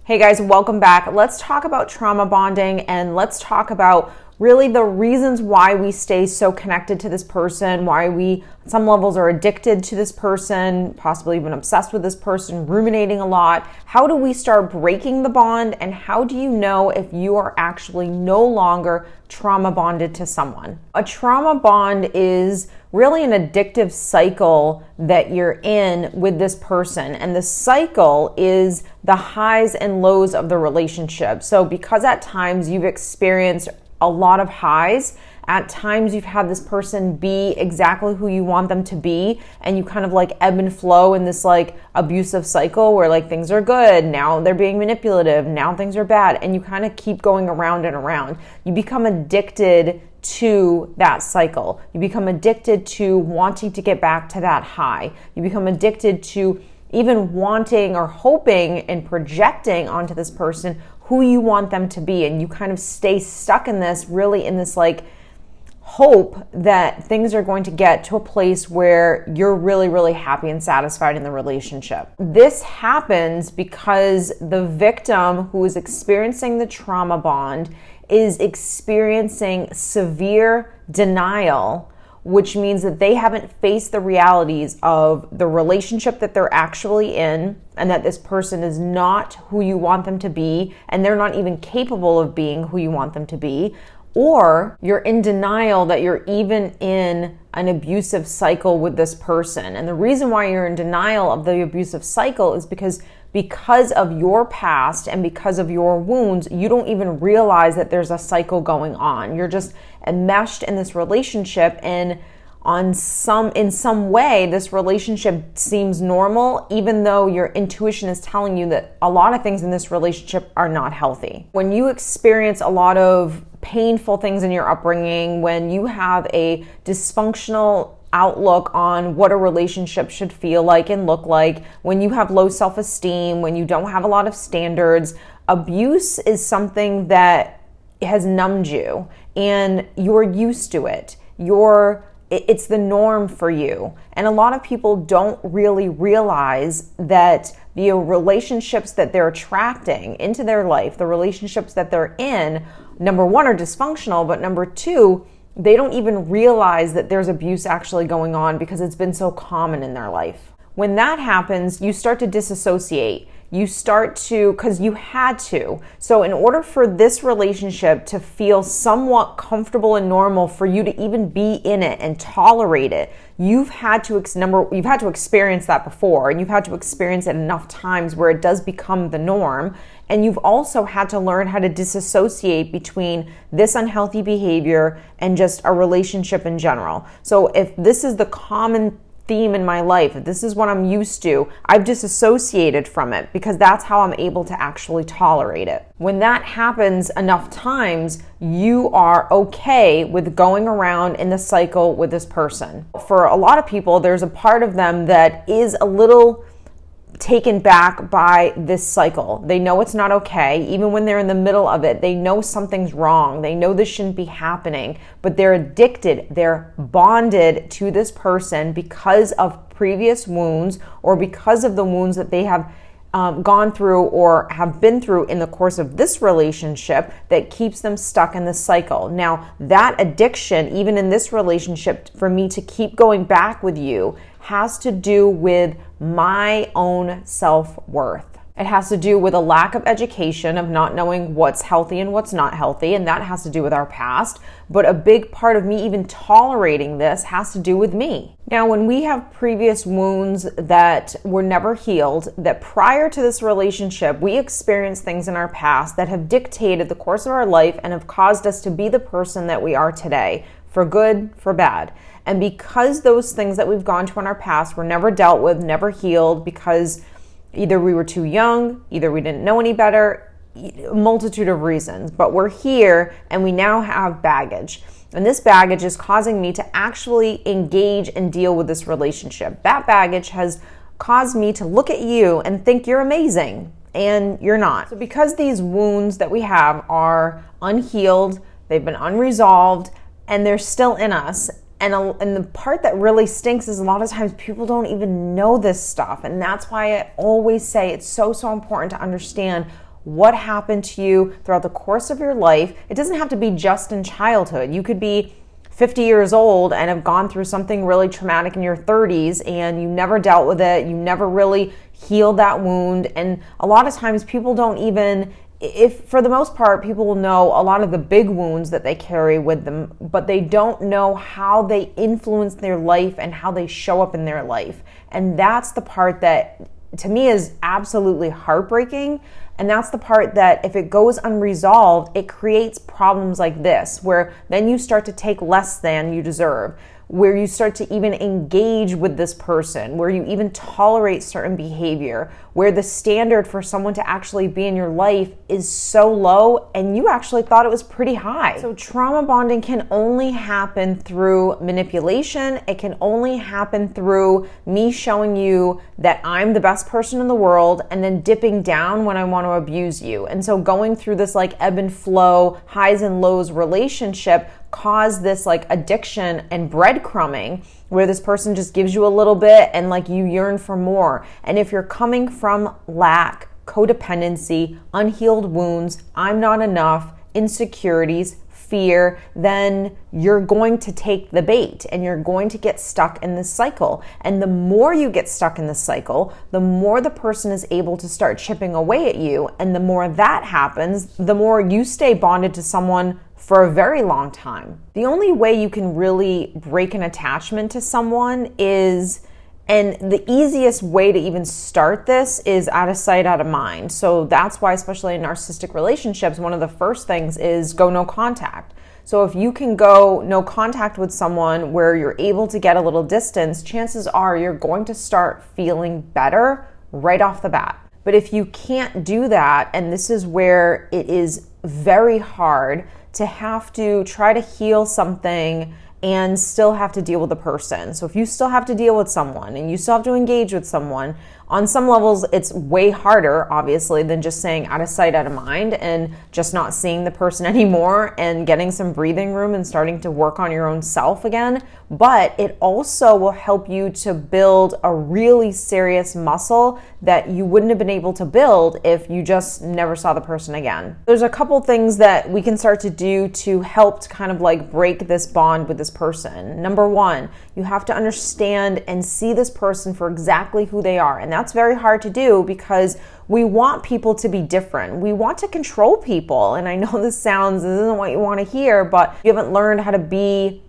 Hey guys, welcome back. Let's talk about trauma bonding and let's talk about really the reasons why we stay so connected to this person, why we, on some levels, are addicted to this person, possibly even obsessed with this person, ruminating a lot. How do we start breaking the bond, and how do you know if you are actually no longer trauma bonded to someone? A trauma bond is really an addictive cycle that you're in with this person, and the cycle is the highs and lows of the relationship. So because at times you've experienced a lot of highs, at times you've had this person be exactly who you want them to be, and you kind of like ebb and flow in this like abusive cycle where like things are good, now they're being manipulative, now things are bad, and you kind of keep going around and around. You become addicted to that cycle. You become addicted to wanting to get back to that high. You become addicted to even wanting or hoping and projecting onto this person who you want them to be, and you kind of stay stuck in this, really in this like hope that things are going to get to a place where you're really, really happy and satisfied in the relationship. This happens because the victim who is experiencing the trauma bond is experiencing severe denial, which means that they haven't faced the realities of the relationship that they're actually in, and that this person is not who you want them to be, and they're not even capable of being who you want them to be. Or you're in denial that you're even in an abusive cycle with this person. And the reason why you're in denial of the abusive cycle is because of your past and because of your wounds, you don't even realize that there's a cycle going on. You're just enmeshed in this relationship, and in some way, this relationship seems normal, even though your intuition is telling you that a lot of things in this relationship are not healthy. When you experience a lot of painful things in your upbringing, when you have a dysfunctional outlook on what a relationship should feel like and look like, when you have low self-esteem, when you don't have a lot of standards, abuse is something that has numbed you and you're used to it. It's the norm for you. And a lot of people don't really realize that the relationships that they're attracting into their life, the relationships that they're in, number one, are dysfunctional, but number two, they don't even realize that there's abuse actually going on because it's been so common in their life. When that happens, you start to disassociate. You start to, because you had to. So in order for this relationship to feel somewhat comfortable and normal, for you to even be in it and tolerate it, you've had to experience that before, and you've had to experience it enough times where it does become the norm. And you've also had to learn how to disassociate between this unhealthy behavior and just a relationship in general. So if this is the common theme in my life, if this is what I'm used to, I've disassociated from it because that's how I'm able to actually tolerate it. When that happens enough times, you are okay with going around in the cycle with this person. For a lot of people, there's a part of them that is a little taken back by this cycle. They know it's not okay. Even when they're in the middle of it, they know something's wrong. They know this shouldn't be happening, but they're addicted. They're bonded to this person because of previous wounds or because of the wounds that they have gone through or have been through in the course of this relationship that keeps them stuck in this cycle. Now, that addiction, even in this relationship, for me to keep going back with you, has to do with my own self-worth. It has to do with a lack of education, of not knowing what's healthy and what's not healthy, and that has to do with our past. But a big part of me even tolerating this has to do with me. Now, when we have previous wounds that were never healed, that prior to this relationship, we experienced things in our past that have dictated the course of our life and have caused us to be the person that we are today, for good, for bad. And because those things that we've gone to in our past were never dealt with, never healed, because either we were too young, either we didn't know any better, a multitude of reasons. But we're here and we now have baggage. And this baggage is causing me to actually engage and deal with this relationship. That baggage has caused me to look at you and think you're amazing, and you're not. So because these wounds that we have are unhealed, they've been unresolved, and they're still in us, and the part that really stinks is a lot of times people don't even know this stuff. And that's why I always say it's so important to understand what happened to you throughout the course of your life. It doesn't have to be just in childhood. You could be 50 years old and have gone through something really traumatic in your 30s and you never dealt with it. You never really healed that wound. And a lot of times people don't even, if for the most part, people will know a lot of the big wounds that they carry with them, but they don't know how they influence their life and how they show up in their life. And that's the part that to me is absolutely heartbreaking. And that's the part that if it goes unresolved, it creates problems like this, where then you start to take less than you deserve, where you start to even engage with this person, where you even tolerate certain behavior, where the standard for someone to actually be in your life is so low and you actually thought it was pretty high. So trauma bonding can only happen through manipulation. It can only happen through me showing you that I'm the best person in the world and then dipping down when I want to abuse you. And so going through this like ebb and flow, highs and lows relationship cause this like addiction and breadcrumbing where this person just gives you a little bit and like you yearn for more. And if you're coming from lack, codependency, unhealed wounds, I'm not enough, insecurities, fear, then you're going to take the bait and you're going to get stuck in this cycle. And the more you get stuck in this cycle, the more the person is able to start chipping away at you. And the more that happens, the more you stay bonded to someone for a very long time. The only way you can really break an attachment to someone is, and the easiest way to even start this is out of sight, out of mind. So that's why, especially in narcissistic relationships, one of the first things is go no contact. So if you can go no contact with someone where you're able to get a little distance, chances are you're going to start feeling better right off the bat. But if you can't do that, and this is where it is very hard to have to try to heal something and still have to deal with the person. So if you still have to deal with someone and you still have to engage with someone, on some levels it's way harder, obviously, than just saying out of sight, out of mind and just not seeing the person anymore and getting some breathing room and starting to work on your own self again. But it also will help you to build a really serious muscle that you wouldn't have been able to build if you just never saw the person again. There's a couple things that we can start to do to help to kind of like break this bond with this person. Number one, you have to understand and see this person for exactly who they are. And that's very hard to do because we want people to be different. We want to control people. And I know this isn't what you want to hear, but you haven't learned how to be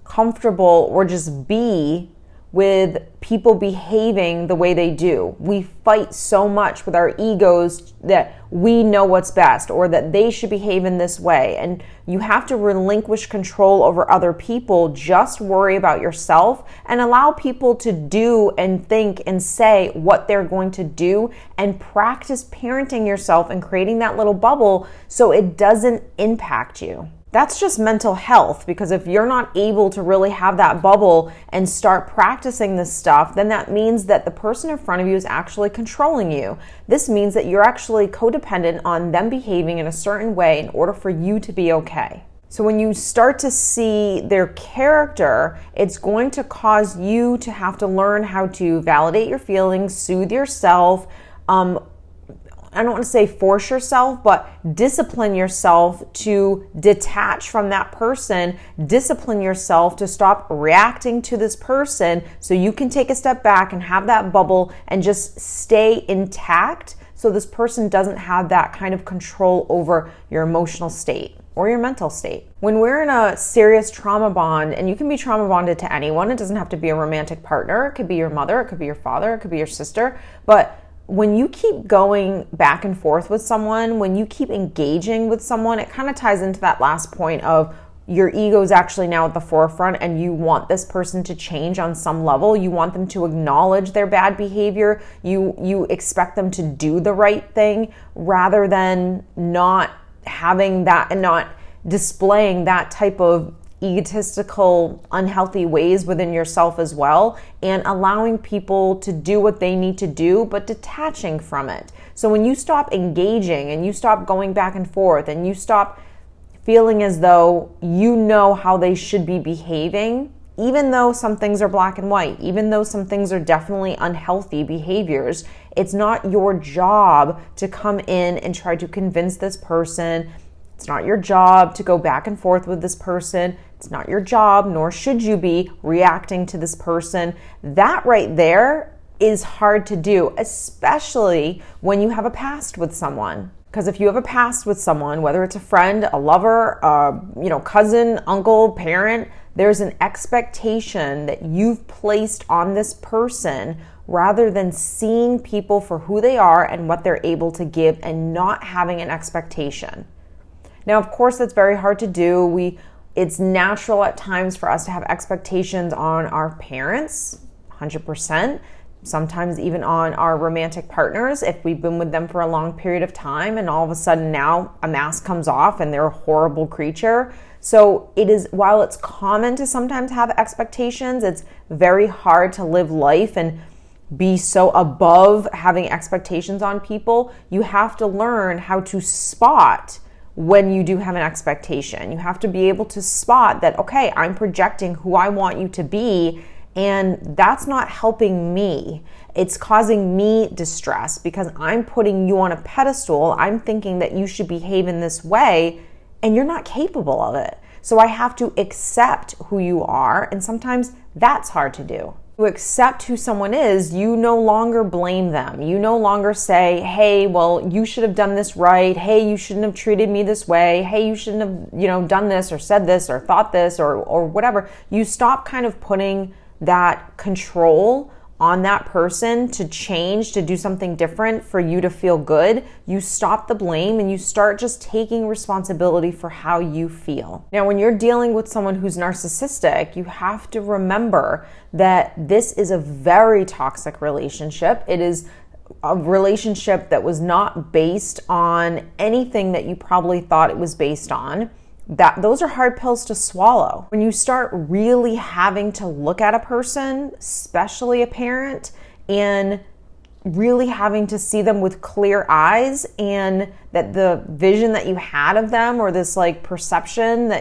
comfortable or just be with people behaving the way they do. We fight so much with our egos that we know what's best or that they should behave in this way. And you have to relinquish control over other people. Just worry about yourself and allow people to do and think and say what they're going to do, and practice parenting yourself and creating that little bubble so it doesn't impact you. That's just mental health, because if you're not able to really have that bubble and start practicing this stuff, then that means that the person in front of you is actually controlling you. This means that you're actually codependent on them behaving in a certain way in order for you to be okay. So when you start to see their character, it's going to cause you to have to learn how to validate your feelings, soothe yourself, I don't want to say force yourself, but discipline yourself to detach from that person, discipline yourself to stop reacting to this person so you can take a step back and have that bubble and just stay intact so this person doesn't have that kind of control over your emotional state or your mental state. When we're in a serious trauma bond, and you can be trauma bonded to anyone, it doesn't have to be a romantic partner, it could be your mother, it could be your father, it could be your sister, but when you keep going back and forth with someone, when you keep engaging with someone, it kind of ties into that last point of your ego is actually now at the forefront and you want this person to change on some level. You want them to acknowledge their bad behavior. You expect them to do the right thing rather than not having that and not displaying that type of egotistical, unhealthy ways within yourself as well, and allowing people to do what they need to do, but detaching from it. So when you stop engaging and you stop going back and forth and you stop feeling as though you know how they should be behaving, even though some things are black and white, even though some things are definitely unhealthy behaviors, it's not your job to come in and try to convince this person. It's not your job to go back and forth with this person. It's not your job, nor should you be reacting to this person. That right there is hard to do, especially when you have a past with someone. Because if you have a past with someone, whether it's a friend, a lover, cousin, uncle, parent, there's an expectation that you've placed on this person rather than seeing people for who they are and what they're able to give and not having an expectation. Now, of course, that's very hard to do. It's natural at times for us to have expectations on our parents, 100%. Sometimes even on our romantic partners if we've been with them for a long period of time and all of a sudden now a mask comes off and they're a horrible creature. So while it's common to sometimes have expectations, it's very hard to live life and be so above having expectations on people. You have to learn how to spot when you do have an expectation. You have to be able to spot that, okay, I'm projecting who I want you to be, and that's not helping me. It's causing me distress because I'm putting you on a pedestal. I'm thinking that you should behave in this way, and you're not capable of it. So I have to accept who you are, and sometimes that's hard to do. To accept who someone is, you no longer blame them. You no longer say, hey, well, you should have done this right. Hey, you shouldn't have treated me this way. Hey, you shouldn't have, done this or said this or thought this or whatever. You stop kind of putting that control on that person to change, to do something different for you to feel good. You stop the blame and you start just taking responsibility for how you feel. Now, when you're dealing with someone who's narcissistic, you have to remember that this is a very toxic relationship. It is a relationship that was not based on anything that you probably thought it was based on. Those are hard pills to swallow. When you start really having to look at a person, especially a parent, and really having to see them with clear eyes, and that the vision that you had of them or this like perception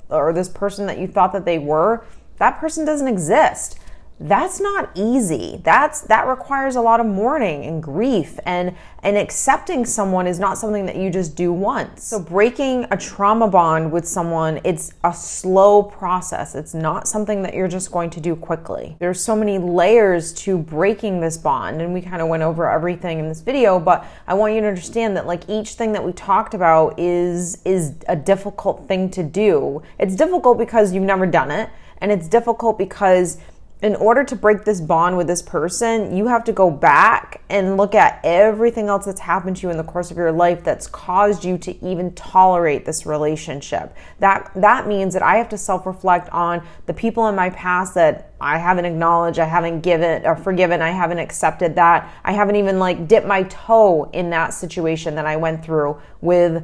or this person that you thought that they were, that person doesn't exist. That's not easy. That requires a lot of mourning and grief, and accepting someone is not something that you just do once. So breaking a trauma bond with someone, it's a slow process. It's not something that you're just going to do quickly. There's so many layers to breaking this bond, and we kind of went over everything in this video, but I want you to understand that like each thing that we talked about is a difficult thing to do. It's difficult because you've never done it, and it's difficult because in order to break this bond with this person, you have to go back and look at everything else that's happened to you in the course of your life that's caused you to even tolerate this relationship. That means that I have to self-reflect on the people in my past that I haven't acknowledged, I haven't given or forgiven, I haven't accepted that. I haven't even like dipped my toe in that situation that I went through with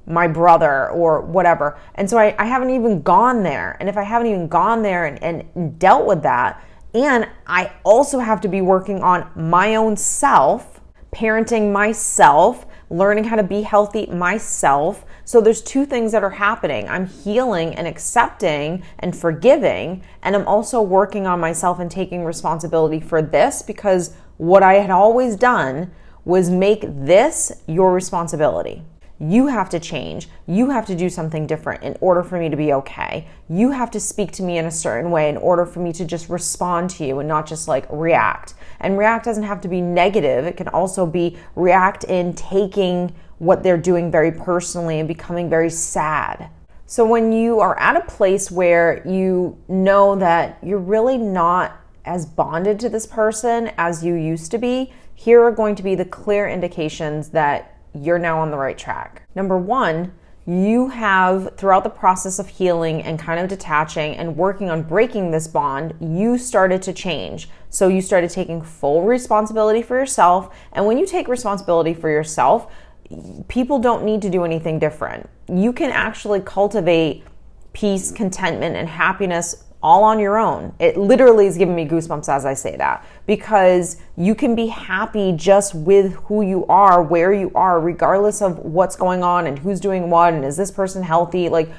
my brother or whatever. And so I haven't even gone there. And if I haven't even gone there and dealt with that, and I also have to be working on my own self, parenting myself, learning how to be healthy myself. So there's two things that are happening. I'm healing and accepting and forgiving, and I'm also working on myself and taking responsibility for this, because what I had always done was make this your responsibility. You have to change. You have to do something different in order for me to be okay. You have to speak to me in a certain way in order for me to just respond to you and not just like react. And react doesn't have to be negative. It can also be react in taking what they're doing very personally and becoming very sad. So when you are at a place where you know that you're really not as bonded to this person as you used to be, here are going to be the clear indications that you're now on the right track. Number one, you have, throughout the process of healing and kind of detaching and working on breaking this bond, you started to change. So you started taking full responsibility for yourself. And when you take responsibility for yourself, people don't need to do anything different. You can actually cultivate peace, contentment, and happiness all on your own. It literally is giving me goosebumps as I say that, because you can be happy just with who you are, where you are, regardless of what's going on and who's doing what and is this person healthy. Like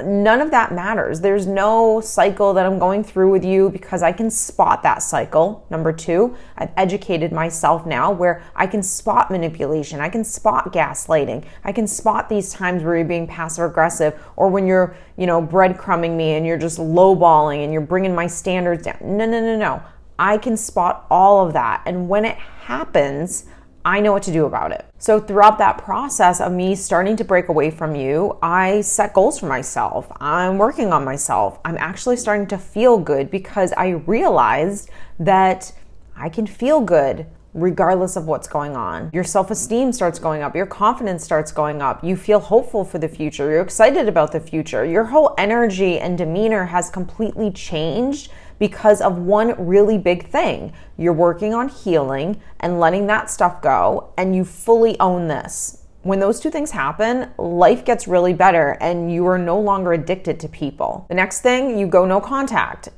None of that matters. There's no cycle that I'm going through with you because I can spot that cycle. Number two, I've educated myself now where I can spot manipulation. I can spot gaslighting. I can spot these times where you're being passive aggressive, or when you're, breadcrumbing me and you're just lowballing and you're bringing my standards down. No. I can spot all of that. And when it happens, I know what to do about it. So throughout that process of me starting to break away from you, I set goals for myself. I'm working on myself. I'm actually starting to feel good because I realized that I can feel good regardless of what's going on. Your self-esteem starts going up. Your confidence starts going up. You feel hopeful for the future. You're excited about the future. Your whole energy and demeanor has completely changed because of one really big thing. You're working on healing and letting that stuff go, and you fully own this. When those two things happen, life gets really better and you are no longer addicted to people. The next thing, you go no contact.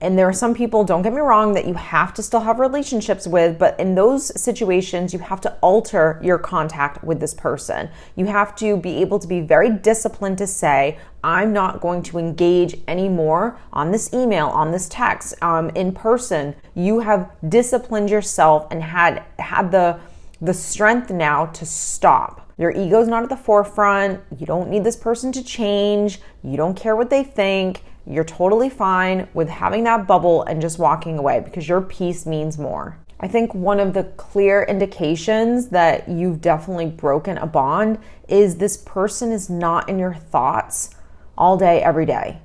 And there are some people, don't get me wrong, that you have to still have relationships with, but in those situations, you have to alter your contact with this person. You have to be able to be very disciplined to say, I'm not going to engage anymore on this email, on this text, in person. You have disciplined yourself and had the strength now to stop. Your ego's not at the forefront. You don't need this person to change. You don't care what they think. You're totally fine with having that bubble and just walking away because your peace means more. I think one of the clear indications that you've definitely broken a bond is this person is not in your thoughts all day, every day.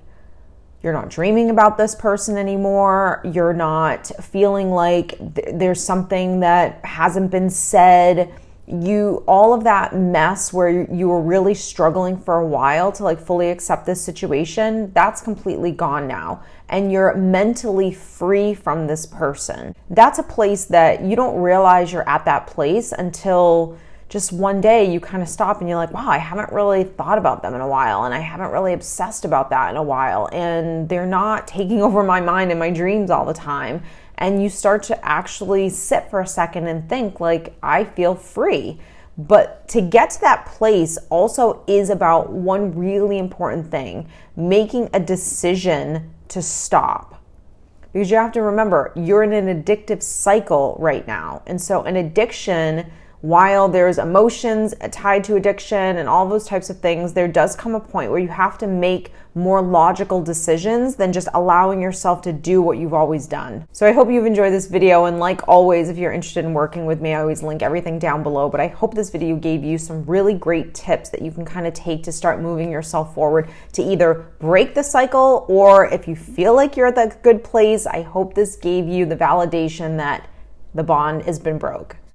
You're not dreaming about this person anymore. You're not feeling like there's something that hasn't been said. All of that mess where you were really struggling for a while to fully accept this situation, that's completely gone now. And you're mentally free from this person. That's a place that you don't realize you're at that place until just one day you kind of stop and you're like, wow, I haven't really thought about them in a while, and I haven't really obsessed about that in a while, and they're not taking over my mind and my dreams all the time. And you start to actually sit for a second and think, I feel free. But to get to that place also is about one really important thing, making a decision to stop. Because you have to remember, you're in an addictive cycle right now. And so an addiction, while there's emotions tied to addiction and all those types of things, there does come a point where you have to make more logical decisions than just allowing yourself to do what you've always done. So I hope you've enjoyed this video, and like always, if you're interested in working with me, I always link everything down below, but I hope this video gave you some really great tips that you can kind of take to start moving yourself forward to either break the cycle, or if you feel like you're at that good place, I hope this gave you the validation that the bond has been broke.